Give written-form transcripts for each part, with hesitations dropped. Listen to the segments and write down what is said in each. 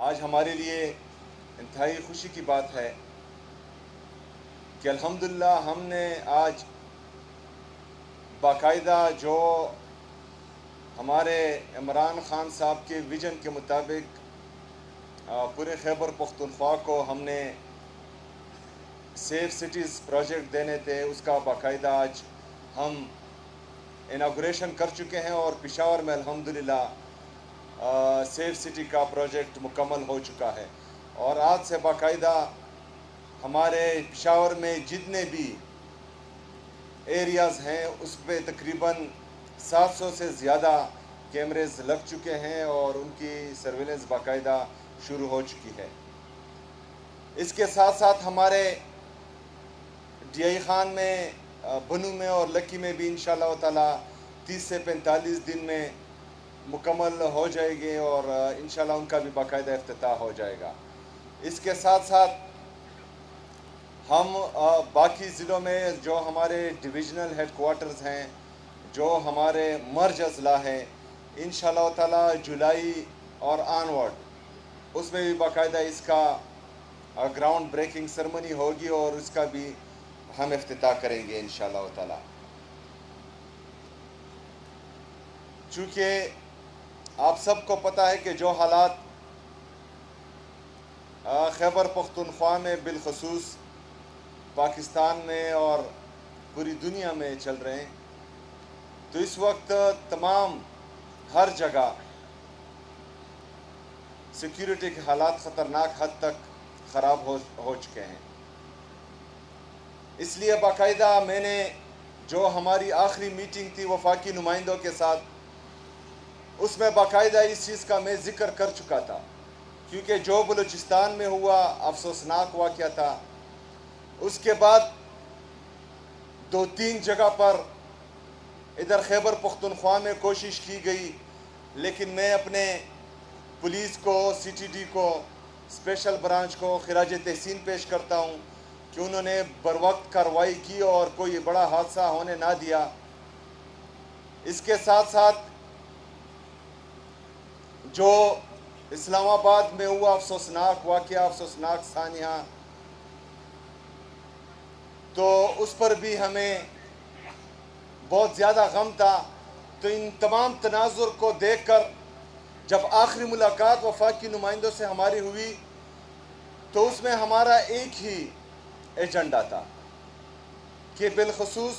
آج ہمارے لیے انتہائی خوشی کی بات ہے کہ الحمدللہ ہم نے آج باقاعدہ جو ہمارے عمران خان صاحب کے ویژن کے مطابق پورے خیبر پختونخوا کو ہم نے سیف سٹیز پروجیکٹ دینے تھے، اس کا باقاعدہ آج ہم اناگوریشن کر چکے ہیں اور پشاور میں الحمدللہ سیف سٹی کا پروجیکٹ مکمل ہو چکا ہے۔ اور آج سے باقاعدہ ہمارے پشاور میں جتنے بھی ایریاز ہیں اس پہ تقریباً 700 سے زیادہ کیمریز لگ چکے ہیں اور ان کی سرویلنس باقاعدہ شروع ہو چکی ہے۔ اس کے ساتھ ساتھ ہمارے ڈی آئی خان میں، بنو میں اور لکی میں بھی انشاءاللہ تعالی 30 سے 45 دن میں مکمل ہو جائے گی اور انشاءاللہ ان کا بھی باقاعدہ افتتاح ہو جائے گا۔ اس کے ساتھ ساتھ ہم باقی ضلعوں میں جو ہمارے ڈویژنل ہیڈ کوارٹرز ہیں، جو ہمارے مرج اضلاع ہیں، انشاءاللہ تعالی جولائی اور آنورڈ اس میں بھی باقاعدہ اس کا گراؤنڈ بریکنگ سرمنی ہوگی اور اس کا بھی ہم افتتاح کریں گے انشاءاللہ تعالی۔ چونکہ آپ سب کو پتہ ہے کہ جو حالات خیبر پختونخوا میں بالخصوص پاکستان میں اور پوری دنیا میں چل رہے ہیں، تو اس وقت تمام ہر جگہ سیکیورٹی کے حالات خطرناک حد تک خراب ہو چکے ہیں۔ اس لیے باقاعدہ میں نے جو ہماری آخری میٹنگ تھی وفاقی نمائندوں کے ساتھ، اس میں باقاعدہ اس چیز کا میں ذکر کر چکا تھا، کیونکہ جو بلوچستان میں ہوا افسوسناک واقعہ تھا، اس کے بعد 2-3 جگہ پر ادھر خیبر پختونخوا میں کوشش کی گئی، لیکن میں اپنے پولیس کو، سی ٹی ڈی کو، اسپیشل برانچ کو خراج تحسین پیش کرتا ہوں کہ انہوں نے بروقت کارروائی کی اور کوئی بڑا حادثہ ہونے نہ دیا۔ اس کے ساتھ ساتھ جو اسلام آباد میں ہوا افسوسناک واقعہ، افسوسناک سانحہ، تو اس پر بھی ہمیں بہت زیادہ غم تھا۔ تو ان تمام تناظر کو دیکھ کر جب آخری ملاقات وفاقی نمائندوں سے ہماری ہوئی تو اس میں ہمارا ایک ہی ایجنڈا تھا کہ بالخصوص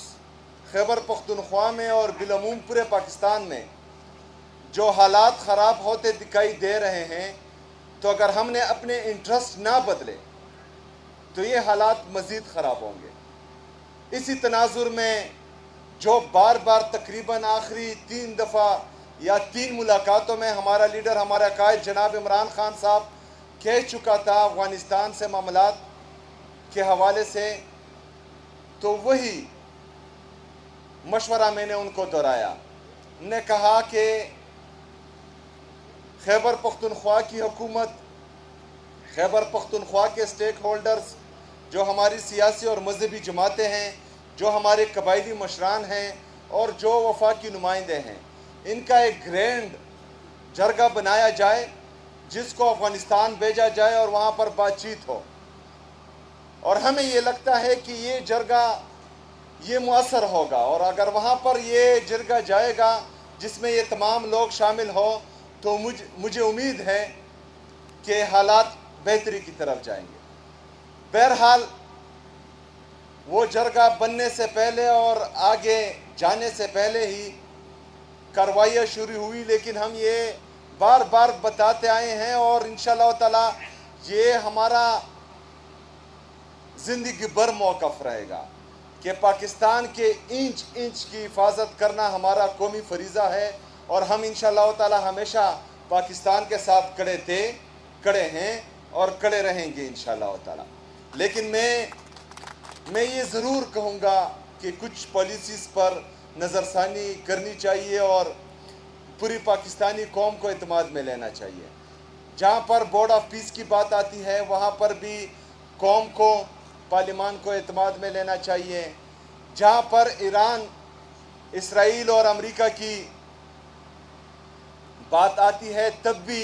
خیبر پختونخوا میں اور بالعموم پورے پاکستان میں جو حالات خراب ہوتے دکھائی دے رہے ہیں، تو اگر ہم نے اپنے انٹرسٹ نہ بدلے تو یہ حالات مزید خراب ہوں گے۔ اسی تناظر میں جو بار بار تقریباً آخری 3 دفعہ یا 3 ملاقاتوں میں ہمارا لیڈر، ہمارا قائد جناب عمران خان صاحب کہہ چکا تھا افغانستان سے معاملات کے حوالے سے، تو وہی مشورہ میں نے ان کو دہرایا۔ نے کہا کہ خیبر پختونخوا کی حکومت، خیبر پختونخوا کے سٹیک ہولڈرز، جو ہماری سیاسی اور مذہبی جماعتیں ہیں، جو ہمارے قبائلی مشران ہیں اور جو وفاقی نمائندے ہیں، ان کا ایک گرینڈ جرگہ بنایا جائے جس کو افغانستان بھیجا جائے اور وہاں پر بات چیت ہو۔ اور ہمیں یہ لگتا ہے کہ یہ جرگہ یہ مؤثر ہوگا، اور اگر وہاں پر یہ جرگہ جائے گا جس میں یہ تمام لوگ شامل ہوں تو مجھے امید ہے کہ حالات بہتری کی طرف جائیں گے۔ بہرحال وہ جرگہ بننے سے پہلے اور آگے جانے سے پہلے ہی کاروائیاں شروع ہوئی، لیکن ہم یہ بار بار بتاتے آئے ہیں اور انشاءاللہ تعالی یہ ہمارا زندگی بھر موقف رہے گا کہ پاکستان کے انچ انچ کی حفاظت کرنا ہمارا قومی فریضہ ہے، اور ہم انشاءاللہ تعالی ہمیشہ پاکستان کے ساتھ کڑے تھے، کڑے ہیں اور کڑے رہیں گے انشاءاللہ تعالی۔ لیکن میں یہ ضرور کہوں گا کہ کچھ پالیسیز پر نظر ثانی کرنی چاہیے اور پوری پاکستانی قوم کو اعتماد میں لینا چاہیے۔ جہاں پر بورڈ آف پیس کی بات آتی ہے وہاں پر بھی قوم کو، پارلیمان کو اعتماد میں لینا چاہیے۔ جہاں پر ایران، اسرائیل اور امریکہ کی بات آتی ہے تب بھی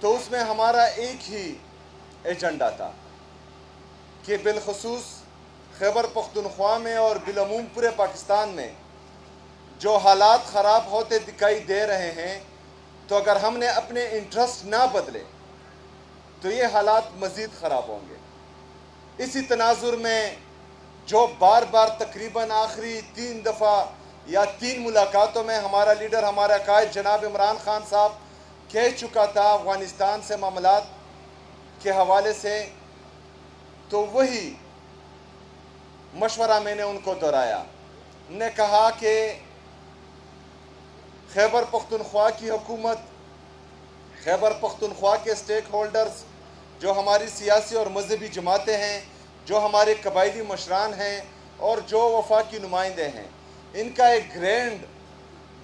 تو اس میں ہمارا ایک ہی ایجنڈا تھا کہ بالخصوص خیبر پختونخوا میں اور بالعموم پورے پاکستان میں جو حالات خراب ہوتے دکھائی دے رہے ہیں، تو اگر ہم نے اپنے انٹرسٹ نہ بدلے تو یہ حالات مزید خراب ہوں گے۔ اسی تناظر میں جو بار بار تقریباً آخری 3 دفعہ یا 3 ملاقاتوں میں ہمارا لیڈر، ہمارا قائد جناب عمران خان صاحب کہہ چکا تھا افغانستان سے معاملات کے حوالے سے، تو وہی مشورہ میں نے ان کو دہرایا۔ نے کہا کہ خیبر پختونخوا کی حکومت، خیبر پختونخوا کے سٹیک ہولڈرز، جو ہماری سیاسی اور مذہبی جماعتیں ہیں، جو ہمارے قبائلی مشران ہیں اور جو وفاقی نمائندے ہیں، ان کا ایک گرینڈ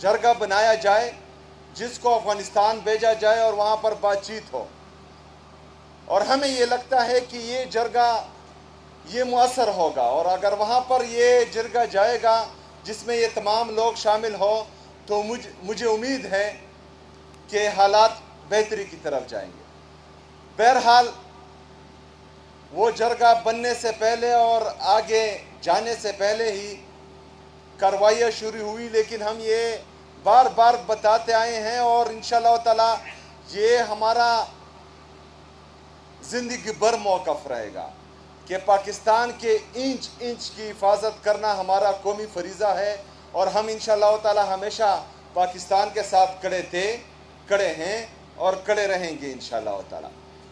جرگہ بنایا جائے جس کو افغانستان بھیجا جائے اور وہاں پر بات چیت ہو۔ اور ہمیں یہ لگتا ہے کہ یہ جرگہ یہ مؤثر ہوگا، اور اگر وہاں پر یہ جرگہ جائے گا جس میں یہ تمام لوگ شامل ہو تو مجھے امید ہے کہ حالات بہتری کی طرف جائیں گے۔ بہرحال وہ جرگہ بننے سے پہلے اور آگے جانے سے پہلے ہی کاروائیاں شروع ہوئی، لیکن ہم یہ بار بار بتاتے آئے ہیں اور انشاءاللہ تعالی یہ ہمارا زندگی بھر موقف رہے گا کہ پاکستان کے انچ انچ کی حفاظت کرنا ہمارا قومی فریضہ ہے، اور ہم انشاءاللہ تعالی ہمیشہ پاکستان کے ساتھ کڑے تھے، کڑے ہیں اور کڑے رہیں گے انشاءاللہ تعالی۔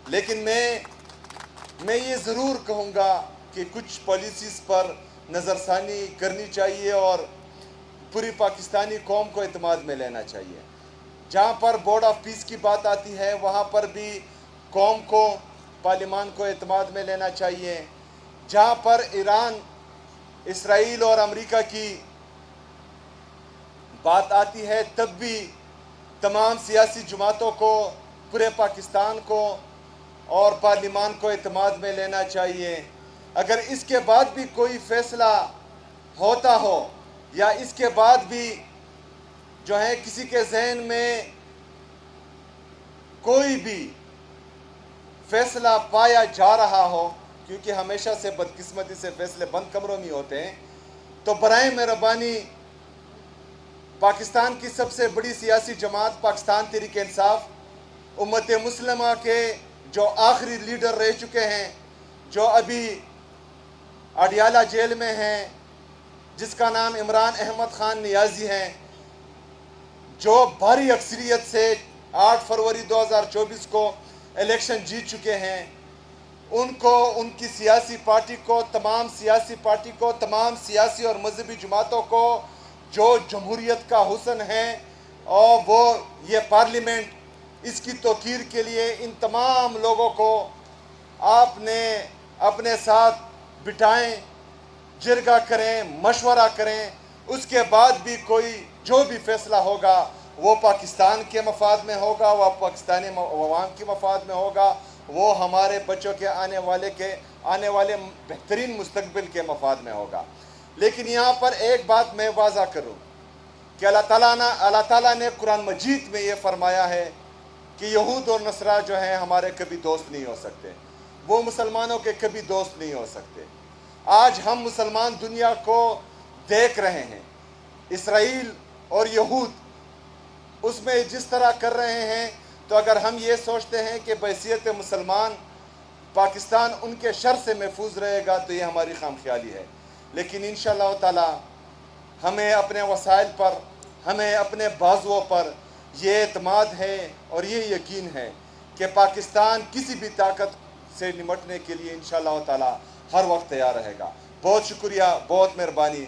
لیکن میں یہ ضرور کہوں گا کہ کچھ پالیسیز پر نظر ثانی کرنی چاہیے اور پوری پاکستانی قوم کو اعتماد میں لینا چاہیے۔ جہاں پر بورڈ آف پیس کی بات آتی ہے وہاں پر بھی قوم کو، پارلیمان کو اعتماد میں لینا چاہیے۔ جہاں پر ایران، اسرائیل اور امریکہ کی بات آتی ہے تب بھی تمام سیاسی جماعتوں کو، پورے پاکستان کو اور پارلیمان کو اعتماد میں لینا چاہیے۔ اگر اس کے بعد بھی کوئی فیصلہ ہوتا ہو یا اس کے بعد بھی جو ہے کسی کے ذہن میں کوئی بھی فیصلہ پایا جا رہا ہو، کیونکہ ہمیشہ سے بدقسمتی سے فیصلے بند کمروں میں ہوتے ہیں، تو برائے مہربانی پاکستان کی سب سے بڑی سیاسی جماعت پاکستان تحریک انصاف، امت مسلمہ کے جو آخری لیڈر رہ چکے ہیں، جو ابھی اڈیالہ جیل میں ہیں، جس کا نام عمران احمد خان نیازی ہیں، جو بھاری اکثریت سے 8 فروری 2024 کو الیکشن جیت چکے ہیں، ان کو، ان کی سیاسی پارٹی کو، تمام سیاسی پارٹی کو، تمام سیاسی اور مذہبی جماعتوں کو جو جمہوریت کا حسن ہے اور وہ یہ پارلیمنٹ، اس کی توقیر کے لیے ان تمام لوگوں کو آپ نے اپنے ساتھ بٹھائیں، جرگہ کریں، مشورہ کریں۔ اس کے بعد بھی کوئی جو بھی فیصلہ ہوگا وہ پاکستان کے مفاد میں ہوگا، وہ پاکستانی عوام کے مفاد میں ہوگا، وہ ہمارے بچوں کے آنے والے بہترین مستقبل کے مفاد میں ہوگا۔ لیکن یہاں پر ایک بات میں واضح کروں کہ اللہ تعالیٰ نے قرآن مجید میں یہ فرمایا ہے کہ یہود اور نصارہ جو ہیں ہمارے کبھی دوست نہیں ہو سکتے، وہ مسلمانوں کے کبھی دوست نہیں ہو سکتے۔ آج ہم مسلمان دنیا کو دیکھ رہے ہیں، اسرائیل اور یہود اس میں جس طرح کر رہے ہیں، تو اگر ہم یہ سوچتے ہیں کہ بحیثیت مسلمان پاکستان ان کے شر سے محفوظ رہے گا تو یہ ہماری خام خیالی ہے۔ لیکن انشاءاللہ تعالی ہمیں اپنے وسائل پر، ہمیں اپنے بازوؤں پر یہ اعتماد ہے اور یہ یقین ہے کہ پاکستان کسی بھی طاقت سے نمٹنے کے لیے انشاءاللہ تعالی ہر وقت تیار رہے گا۔ بہت شکریہ، بہت مہربانی۔